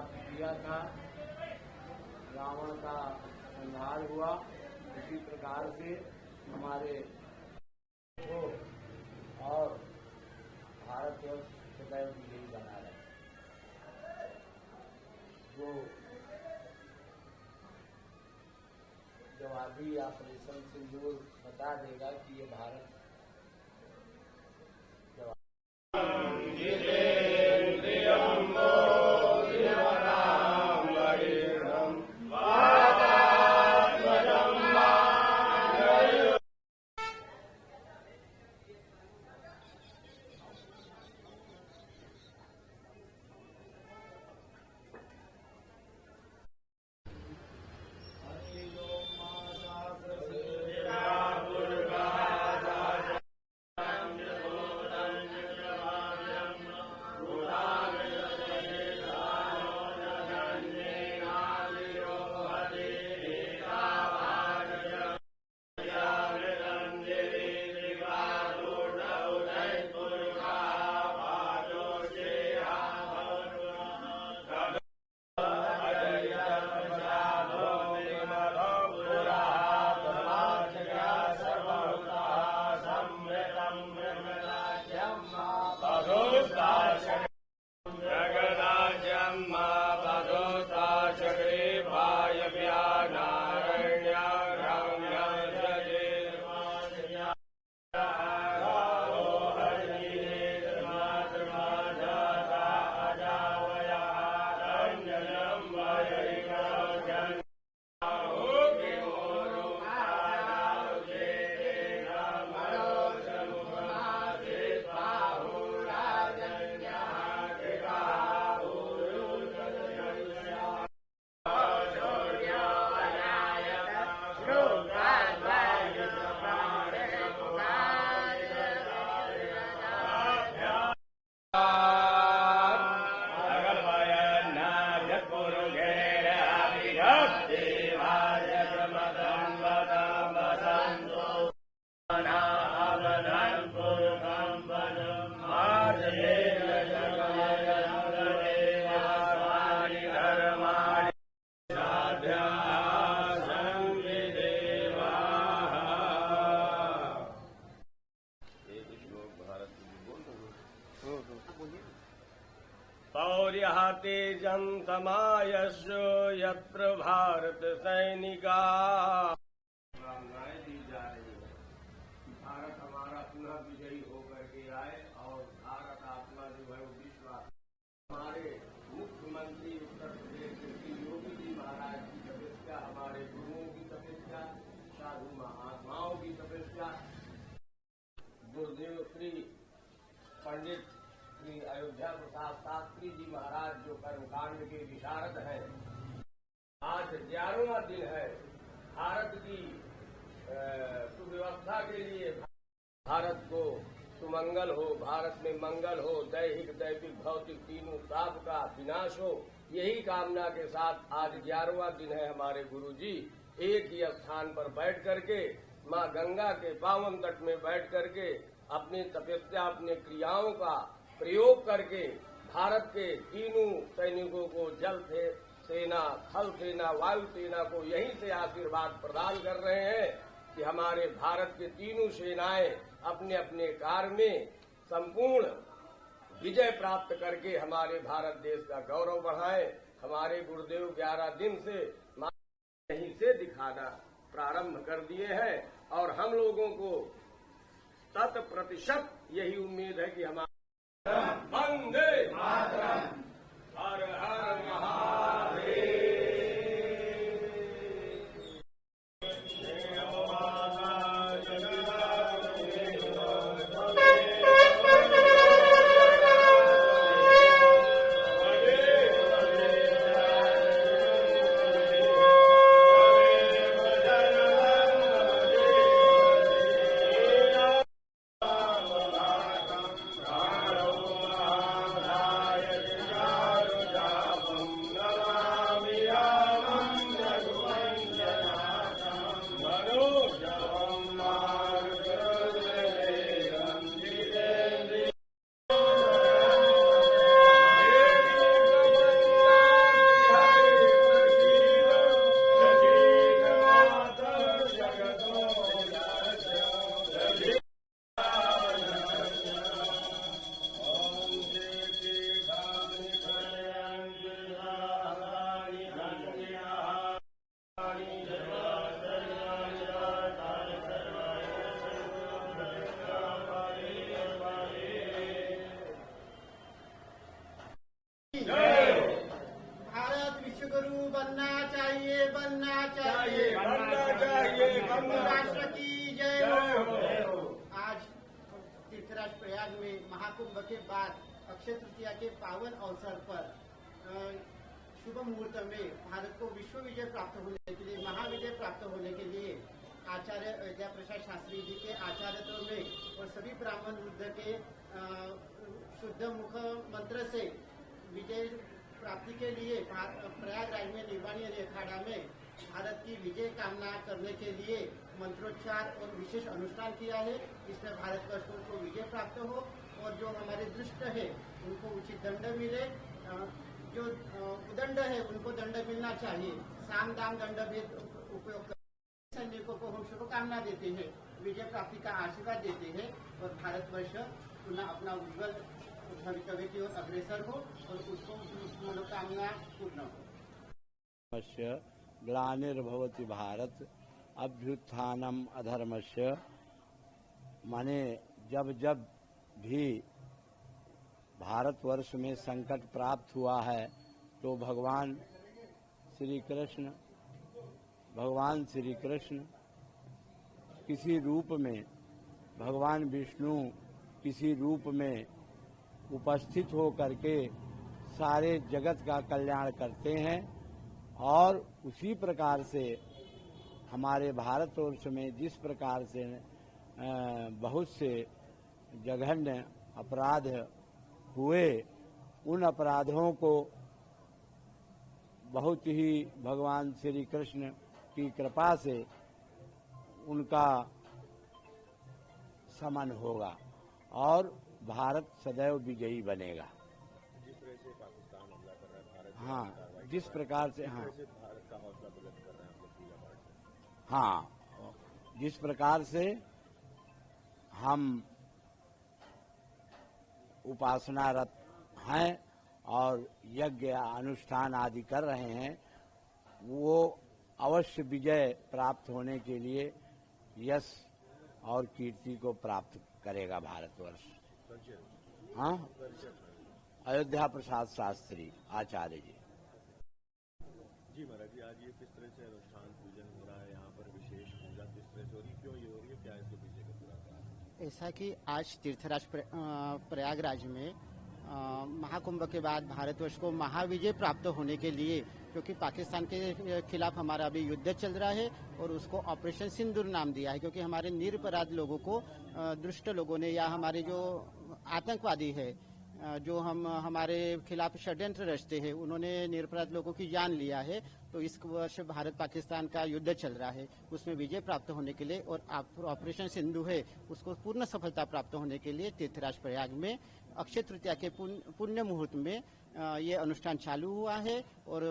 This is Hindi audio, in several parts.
प्राप्त किया था, रावण का संहार हुआ। इसी प्रकार से हमारे को और भारतवर्ष सदैव यही बना रहे। जो जब आदि ऑपरेशन सिंदूर बता देगा कि ये भारत तेजं समायस्व यत्र भारत सैनिका दी जा रही है। भारत हमारा पुनः विजयी होकर के आए और भारत आत्मा जो है वो विश्वास। हमारे मुख्यमंत्री उत्तर प्रदेश श्री योगी जी महाराज की तपस्या, हमारे गुरुओं की तपस्या, साधु महात्माओं की तपस्या, गुरुदेव श्री पंडित श्री अयोध्या प्रसाद शास्त्री जी महाराज जो कर्मकांड के विशारद हैं। आज 11वां दिन है भारत की सुव्यवस्था के लिए। भारत को सुमंगल हो, भारत में मंगल हो, दैहिक दैविक भौतिक तीनों ताप का विनाश हो, यही कामना के साथ आज 11वां दिन है। हमारे गुरुजी एक ही स्थान पर बैठ करके मां गंगा के पावन तट में बैठ करके अपनी तपस्या, अपने क्रियाओं का प्रयोग करके भारत के तीनों सैनिकों को जल सेना, थल सेना, वायु सेना को यहीं से आशीर्वाद प्रदान कर रहे हैं कि हमारे भारत के तीनों सेनाएं अपने अपने कार्य में संपूर्ण विजय प्राप्त करके हमारे भारत देश का गौरव बढ़ाएं। हमारे गुरुदेव 11 दिन से यहीं से दिखाना प्रारंभ कर दिए हैं और हम लोगों को 100% यही उम्मीद है कि हमारे वंदे मातरम, हर हर महादेव। भारत विश्वगुरु बनना चाहिए, बनना चाहिए, बनना चाहिए, बनना राष्ट्र की जय हो। आज तीर्थराज प्रयाग में महाकुंभ के बाद अक्षय तृतीया के पावन अवसर पर शुभ मुहूर्त में भारत को विश्व विजय प्राप्त होने के लिए, महाविजय प्राप्त होने के लिए आचार्य अयोध्या प्रसाद शास्त्री जी के आचार्यत्व में और सभी ब्राह्मण वृद्ध के शुद्ध मुख मंत्र से विजय प्राप्ति के लिए प्रयागराज में निर्वाणी अखाड़ा में भारत की विजय कामना करने के लिए मंत्रोच्चार और विशेष अनुष्ठान किया है। इसमें भारतवर्ष को विजय प्राप्त हो और जो हमारे दुष्ट है उनको उचित दंड मिले, जो उदंड है उनको दंड मिलना चाहिए। साम दाम दंड भेद उपयोग कर सैनिकों को हम शुभकामना देते हैं, विजय प्राप्ति का आशीर्वाद देते हैं और भारतवर्ष पुनः अपना उज्जवल भविष्य की ओर अग्रसर हो और उसको मनोकामना पूर्ण हो। ग्लानिर्भवति भारत अभ्युत्थानम अधर्मस्य, माने जब जब भी भारतवर्ष में संकट प्राप्त हुआ है तो भगवान श्री कृष्ण किसी रूप में, भगवान विष्णु किसी रूप में उपस्थित हो करके सारे जगत का कल्याण करते हैं। और उसी प्रकार से हमारे भारतवर्ष में जिस प्रकार से बहुत से जघन्य अपराध हुए, उन अपराधों को बहुत ही भगवान श्री कृष्ण की कृपा से उनका शमन होगा और भारत सदैव विजयी बनेगा। जिस तरह से पाकिस्तान हमला कर रहा है, भारत हाँ, जिस प्रकार से, हाँ, भारत का हौसला बुलंद कर रहे हैं हम लोग पूजा पाठ से। हाँ, जिस प्रकार से हम उपासनारत हैं और यज्ञ अनुष्ठान आदि कर रहे हैं, वो अवश्य विजय प्राप्त होने के लिए यश और कीर्ति को प्राप्त करेगा भारतवर्ष। हाँ, अयोध्या प्रसाद शास्त्री आचार्य जी। जी महाराज जी, आज ये किस तरह से अनुष्ठान पूजन हो रहा है, यहाँ पर विशेष पूजा किस तरह से हो रही है, क्यों ये हो रही है, क्या इसके पीछे का पूरा कारण? ऐसा कि आज तीर्थराज प्रयागराज में महाकुंभ के बाद भारतवर्ष को महाविजय प्राप्त होने के लिए, क्योंकि पाकिस्तान के खिलाफ हमारा अभी युद्ध चल रहा है और उसको ऑपरेशन सिंदूर नाम दिया है, क्योंकि हमारे निरपराध लोगों को दुष्ट लोगों ने या हमारे जो आतंकवादी है जो हमारे खिलाफ षड्यंत्र रचते हैं, उन्होंने निरपराध लोगों की जान लिया है। तो इस वर्ष भारत पाकिस्तान का युद्ध चल रहा है, उसमें विजय प्राप्त होने के लिए और ऑपरेशन सिंधु है उसको पूर्ण सफलता प्राप्त होने के लिए तीर्थराज प्रयाग में अक्षय तृतीया के पुण्य मुहूर्त में ये अनुष्ठान चालू हुआ है और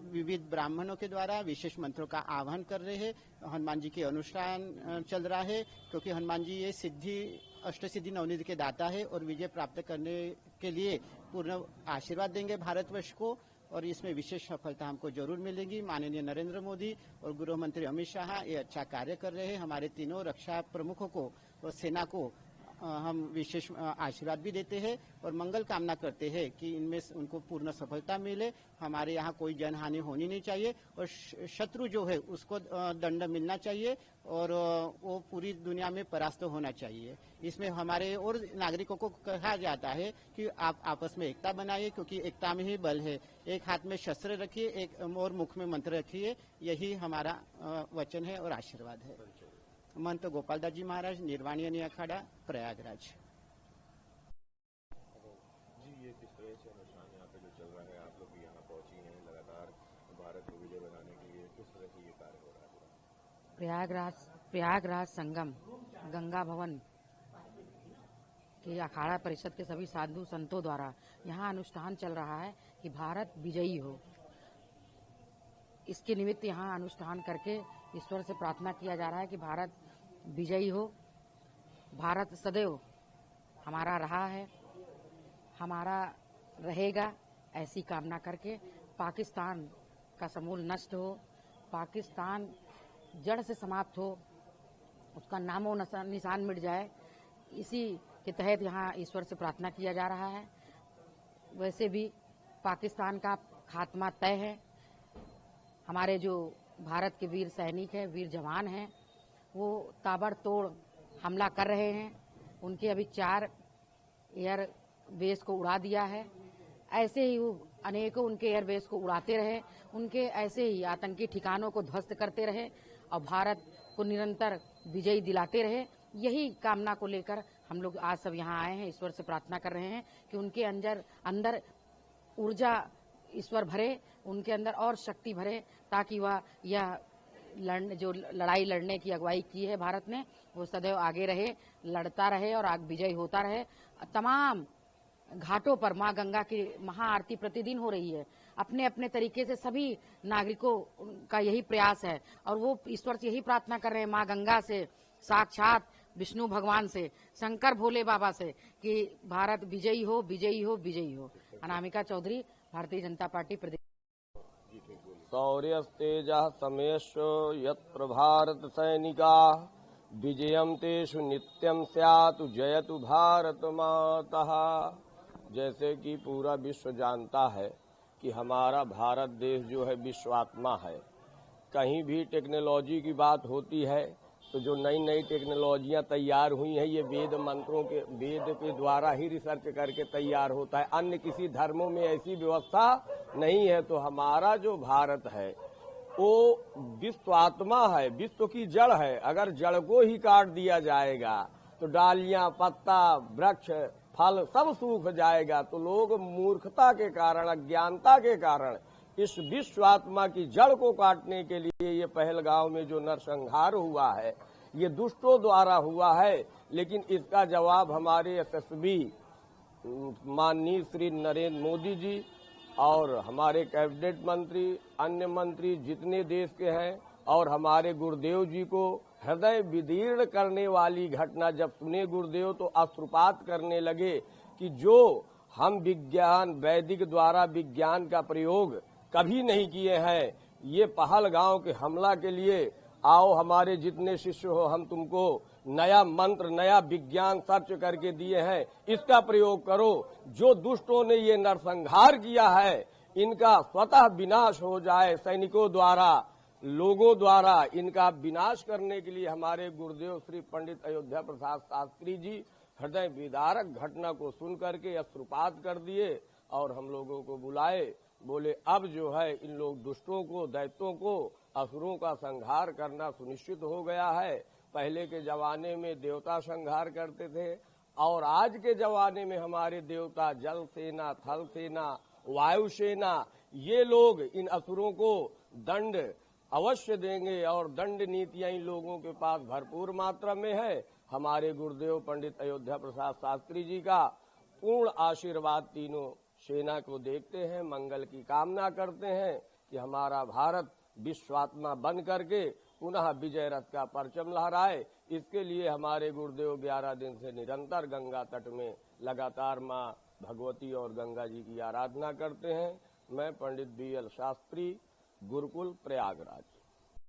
विविध ब्राह्मणों के द्वारा विशेष मंत्रों का आह्वान कर रहे हैं। हनुमान जी के अनुष्ठान चल रहा है, क्योंकि हनुमान जी ये सिद्धि अष्टसिद्धि नवनिधि के दाता है और विजय प्राप्त करने के लिए पूर्ण आशीर्वाद देंगे भारतवर्ष को और इसमें विशेष सफलता हमको जरूर मिलेगी। माननीय नरेंद्र मोदी और गृह मंत्री अमित शाह ये अच्छा कार्य कर रहे हैं। हमारे तीनों रक्षा प्रमुखों को और सेना को हम विशेष आशीर्वाद भी देते हैं और मंगल कामना करते हैं कि इनमें उनको पूर्ण सफलता मिले। हमारे यहाँ कोई जनहानि होनी नहीं चाहिए और शत्रु जो है उसको दंड मिलना चाहिए और वो पूरी दुनिया में परास्त होना चाहिए। इसमें हमारे और नागरिकों को कहा जाता है कि आप आपस में एकता बनाइए, क्योंकि एकता में ही बल है। एक हाथ में शस्त्र रखिए, एक और मुख में मंत्र रखिए, यही हमारा वचन है और आशीर्वाद है। महंत गोपालदास जी महाराज, निर्वाणी अखाड़ा, प्रयागराज। जी, ये किस तरह से अनुष्ठान यहाँ पे जो चल रहा है, आप लोग यहाँ पहुंची हैं लगातार भारत को विजय बनाने के लिए, किस तरह से ये कार्य हो रहा है? प्रयागराज संगम गंगा भवन के अखाड़ा परिषद के सभी साधु संतों द्वारा यहाँ अनुष्ठान चल रहा है कि भारत विजयी हो। इसके निमित्त यहाँ अनुष्ठान करके ईश्वर से प्रार्थना किया जा रहा है कि भारत विजयी हो। भारत सदैव हमारा रहा है, हमारा रहेगा, ऐसी कामना करके पाकिस्तान का समूल नष्ट हो, पाकिस्तान जड़ से समाप्त हो, उसका नामो निशान मिट जाए, इसी के तहत यहाँ ईश्वर से प्रार्थना किया जा रहा है। वैसे भी पाकिस्तान का खात्मा तय है। हमारे जो भारत के वीर सैनिक हैं, वीर जवान हैं, वो ताबड़तोड़ हमला कर रहे हैं। उनके अभी 4 एयर बेस को उड़ा दिया है। ऐसे ही वो अनेकों उनके एयरबेस को उड़ाते रहे, उनके ऐसे ही आतंकी ठिकानों को ध्वस्त करते रहे और भारत को निरंतर विजयी दिलाते रहे। यही कामना को लेकर हम लोग आज सब यहाँ आए हैं। ईश्वर से प्रार्थना कर रहे हैं कि उनके अंदर ऊर्जा ईश्वर भरे, उनके अंदर और शक्ति भरे, ताकि वह यह जो लड़ाई लड़ने की अगुवाई की है भारत ने, वो सदैव आगे रहे, लड़ता रहे और आग विजयी होता रहे। तमाम घाटों पर मां गंगा की महाआरती प्रतिदिन हो रही है। अपने अपने तरीके से सभी नागरिकों का यही प्रयास है और वो ईश्वर से यही प्रार्थना कर रहे हैं, मां गंगा से, साक्षात विष्णु भगवान से, शंकर भोले बाबा से, कि भारत विजयी हो, विजयी हो, विजयी हो। अनामिका चौधरी, भारतीय जनता पार्टी प्रदेश। शौर्यस्तेजः समेषु यत्र भारत सैनिका विजयं तेषु नित्यं स्यात् जयतु भारत मातः। जैसे कि पूरा विश्व जानता है कि हमारा भारत देश जो है विश्वात्मा है। कहीं भी टेक्नोलॉजी की बात होती है तो जो नई नई टेक्नोलॉजियां तैयार हुई हैं, ये वेद के द्वारा ही रिसर्च करके तैयार होता है। अन्य किसी धर्मों में ऐसी व्यवस्था नहीं है। तो हमारा जो भारत है वो विश्वात्मा है, विश्व की जड़ है। अगर जड़ को ही काट दिया जाएगा तो डालियां, पत्ता, वृक्ष, फल सब सूख जाएगा। तो लोग मूर्खता के कारण, अज्ञानता के कारण इस विश्वात्मा की जड़ को काटने के लिए ये पहलगांव में जो नरसंहार हुआ है, ये दुष्टों द्वारा हुआ है। लेकिन इसका जवाब हमारे यशस्वी माननीय श्री नरेंद्र मोदी जी और हमारे कैबिनेट मंत्री, अन्य मंत्री जितने देश के हैं, और हमारे गुरुदेव जी को हृदय विदीर्ण करने वाली घटना जब सुने गुरुदेव तो अश्रुपात करने लगे कि जो हम विज्ञान, वैदिक द्वारा विज्ञान का प्रयोग कभी नहीं किए हैं, ये पहलगांव के हमला के लिए आओ हमारे जितने शिष्य हो, हम तुमको नया मंत्र, नया विज्ञान सर्च करके दिए हैं, इसका प्रयोग करो। जो दुष्टों ने ये नरसंहार किया है इनका स्वतः विनाश हो जाए। सैनिकों द्वारा, लोगों द्वारा इनका विनाश करने के लिए हमारे गुरुदेव श्री पंडित अयोध्या प्रसाद शास्त्री जी हृदय विदारक घटना को सुन करके अश्रुपात कर दिए और हम लोगों को बुलाए। बोले अब जो है इन लोग दुष्टों को, दैत्यों को, असुरों का संहार करना सुनिश्चित हो गया है। पहले के जमाने में देवता संहार करते थे और आज के जमाने में हमारे देवता जल सेना, थल सेना, वायु सेना, ये लोग इन असुरों को दंड अवश्य देंगे और दंड नीतियां इन लोगों के पास भरपूर मात्रा में है। हमारे गुरुदेव पंडित अयोध्या प्रसाद शास्त्री जी का पूर्ण आशीर्वाद तीनों सेना को देखते हैं, मंगल की कामना करते हैं कि हमारा भारत विश्वात्मा बन करके पुनः विजय रथ का परचम लहराए। इसके लिए हमारे गुरुदेव 11 दिन से निरंतर गंगा तट में लगातार मां भगवती और गंगा जी की आराधना करते हैं। मैं पंडित BL शास्त्री, गुरुकुल प्रयागराज।